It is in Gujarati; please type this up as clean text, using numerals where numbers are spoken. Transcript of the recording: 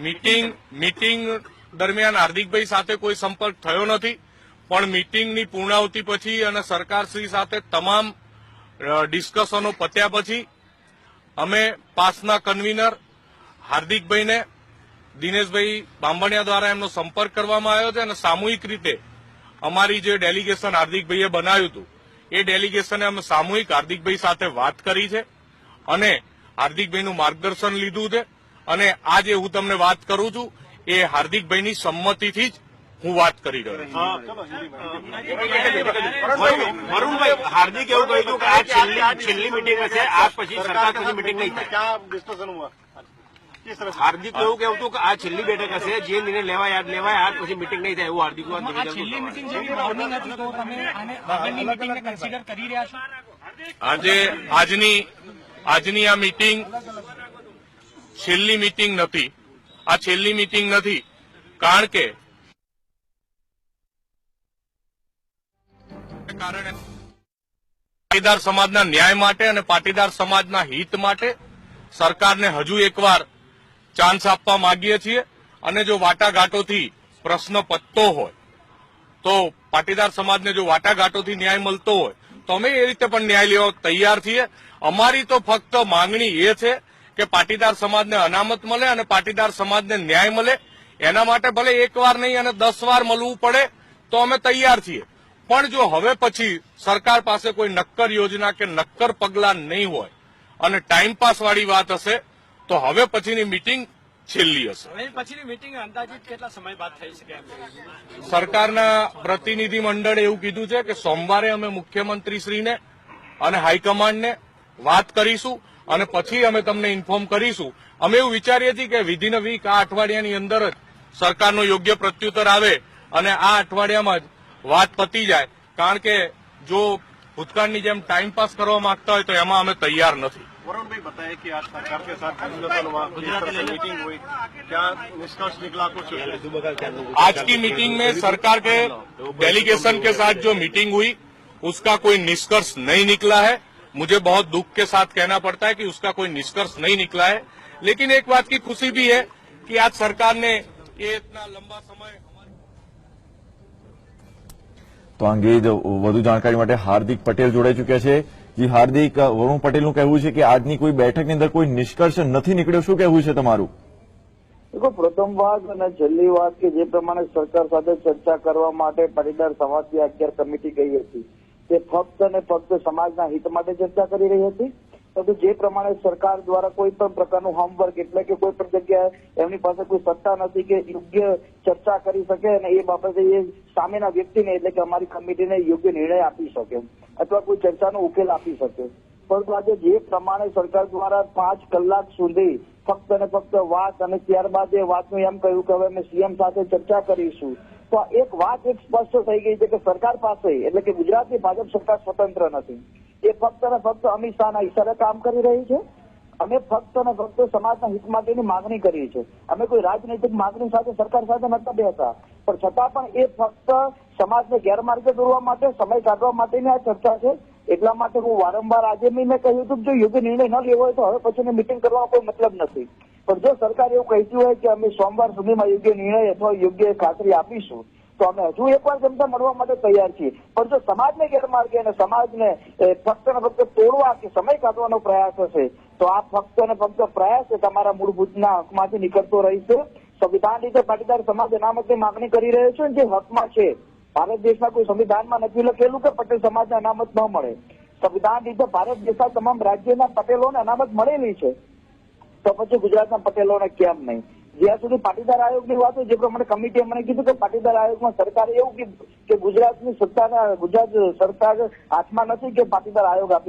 મીટિંગ દરમિયાન હાર્દિકભાઈ સાથે કોઈ સંપર્ક થયો નથી, પણ મીટિંગની પૂર્ણાહુતિ પછી અને સરકારશ્રી સાથે તમામ ડિસ્કશનો પત્યા પછી અમે પાસના કન્વીનર હાર્દિકભાઈને દિનેશભાઈ બાંભણિયા દ્વારા એમનો સંપર્ક કરવામાં આવ્યો છે અને સામૂહિક રીતે અમારી જે ડેલિગેશન હાર્દિકભાઈએ બનાવ્યું હતું એ ડેલિગેશને અમે સામૂહિક હાર્દિકભાઈ સાથે વાત કરી છે અને હાર્દિકભાઈનું માર્ગદર્શન લીધું છે અને આ જે હું તમને વાત કરું છું એ હાર્દિકભાઈની સંમતિથી જ હું વાત કરી રહ્યો છું। વરુણભાઈ, હાર્દિક એવું કહ્યું કે આ છેલ્લી મીટિંગ હશે, આ પછી સરકાર પછી મીટિંગ નહીં થાય। હાર્દિક એવું કહેવું હતું કે આ છેલ્લી બેઠક હશે, જે નિર્ણય લેવાય આ પછી મીટિંગ નહીં થાય એવું હાર્દિક આજની આ મીટિંગ છેલ્લી મીટિંગ નથી, આ છેલ્લી મીટિંગ નથી, કારણ કે પાટીદાર સમાજના ન્યાય માટે અને પાટીદાર સમાજના હિત માટે સરકારને હજુ એકવાર ચાન્સ આપવા માંગીએ છીએ અને જો વાટાઘાટોથી પ્રશ્ન પતતો હોય તો પાટીદાર સમાજને જો વાટાઘાટોથી ન્યાય મળતો હોય તો અમે એ રીતે પણ ન્યાય લેવા તૈયાર છીએ। અમારી તો ફક્ત માંગણી એ છે કે પાટીદાર સમાજને અનામત મળે અને પાટીદાર સમાજને ન્યાય મળે, એના માટે ભલે એક વાર નહીં અને 10 વાર મળવું પડે તો અમે તૈયાર છીએ, પણ જો હવે પછી સરકાર પાસે કોઈ નક્કર યોજના કે નક્કર પગલાં નહીં હોય અને ટાઈમપાસ વાળી વાત હશે તો હવે પછીની મીટિંગ છેલ્લી હશે। પછીની મીટિંગ અંદાજિત કેટલા સમય બાદ થઈ શકે? સરકારના પ્રતિનિધિ મંડળે એવું કીધું છે કે સોમવારે અમે મુખ્યમંત્રીશ્રીને અને હાઈકમાન્ડને વાત કરીશું અને પછી અમે તમને ઇન્ફોર્મ કરીશું। અમે એવું વિચારીએ છીએ કે વિધિન અ વીક આ અઠવાડિયાની અંદર જ સરકારનો યોગ્ય પ્રત્યુત્તર આવે અને આ અઠવાડિયામાં જ વાત પતી જાય, કારણ કે જો ભૂતકાળની જેમ ટાઈમ પાસ કરવા માંગતા હોય તો એમાં અમે તૈયાર નથી। वरुण भाई बताया कि आज सरकार के साथ मीटिंग हुई, क्या निष्कर्ष निकला कुछ? आज की मीटिंग में सरकार के डेलीगेशन के साथ जो मीटिंग हुई उसका कोई निष्कर्ष नहीं निकला है। मुझे बहुत दुख के साथ कहना पड़ता है कि उसका कोई निष्कर्ष नहीं निकला है, लेकिन एक बात की खुशी भी है कि आज सरकार ने ये इतना लंबा समय। તો અંગે વધુ જાણકારી માટે હાર્દિક પટેલ જોડાઈ ચૂક્યા છે। જી હાર્દિક, વરુણ પટેલનું કહેવું છે કે આજની કોઈ બેઠકની અંદર કોઈ નિષ્કર્ષ નથી નીકળ્યો, શું કહેવું છે તમારું? देखो, प्रथम बात અને છેલ્લી વાત કે જે પ્રમાણે સરકાર સાથે ચર્ચા કરવા માટે પાટીદાર સમાજની 11 કમિટી ગઈ હતી તે ફક્ત અને ફક્ત સમાજના હિત માટે ચર્ચા કરી રહી હતી, પરંતુ જે પ્રમાણે સરકાર દ્વારા કોઈ પણ પ્રકારનું હોમવર્ક એટલે કે કોઈ પણ જગ્યાએ એમની પાસે કોઈ સત્તા નથી કે યોગ્ય ચર્ચા કરી શકે અને એ બાબતે એ સામેના વ્યક્તિને એટલે કે અમારી કમિટીને યોગ્ય નિર્ણય આપી શકે અથવા કોઈ ચર્ચાનો ઉકેલ આપી શકે, પરંતુ આજે જે પ્રમાણે સરકાર દ્વારા 5 કલાક સુધી ફક્ત અને ફક્ત વાત અને ત્યારબાદ એ વાતનું એમ કહ્યું કે હવે અમે સીએમ સાથે ચર્ચા કરીશું, તો એક વાત એક સ્પષ્ટ થઈ ગઈ છે કે સરકાર પાસે એટલે કે ગુજરાતની ભાજપ સરકાર સ્વતંત્ર નથી, એ ફક્ત અને ફક્ત અમિત શાહના ઇશારે કામ કરી રહી છે। અમે ફક્ત અને ફક્ત સમાજના હિત માટેની માંગણી કરી છે, અમે કોઈ રાજનૈતિક માંગણી સાથે સરકાર સાથે નતા બેસતા, પણ છતાં પણ એ ફક્ત સમાજને ગેરમાર્ગે દોરવા માટે સમય કાઢવા માટેની આ ચર્ચા છે। એટલા માટે હું વારંવાર આજે મેં કહ્યું હતું જો યોગ્ય નિર્ણય ન લેવો હોય તો હવે પછીની મીટિંગ કરવાનો કોઈ મતલબ નથી, પણ જો સરકાર એવું કહેતી હોય કે અમે સોમવાર સુધીમાં યોગ્ય નિર્ણય અથવા યોગ્ય ખાતરી આપીશું તો અમે હજુ એકવાર જનતા મળવા માટે તૈયાર છીએ, પણ જો સમાજને ગેરમાર્ગે અને સમાજને ફક્ત ને ફક્ત તોડવા કે સમય કાઢવાનો પ્રયાસ હશે તો આ ફક્ત ને ફક્ત પ્રયાસ તમારા મૂળભૂતના હકમાંથી નીકળતો રહેશે। સંવિધાન રીતે પાટીદાર સમાજ અનામતની માંગણી કરી રહ્યો છે જે હકમાં છે। ભારત દેશના કોઈ સંવિધાનમાં નથી લખેલું કે પટેલ સમાજને અનામત ન મળે, સંવિધાન રીતે ભારત દેશના તમામ રાજ્યના પટેલોને અનામત મળેલી છે, તો પછી ગુજરાતના પટેલોને કેમ નહીં? જ્યાં સુધી પાટીદાર આયોગની વાત હોય, જે પ્રમાણે કમિટીએ મને કીધું કે પાટીદાર આયોગમાં સરકારે એવું કીધું કે ગુજરાતની સત્તાના ગુજરાત સરકાર હાથમાં નથી કે પાટીદાર આયોગ આપી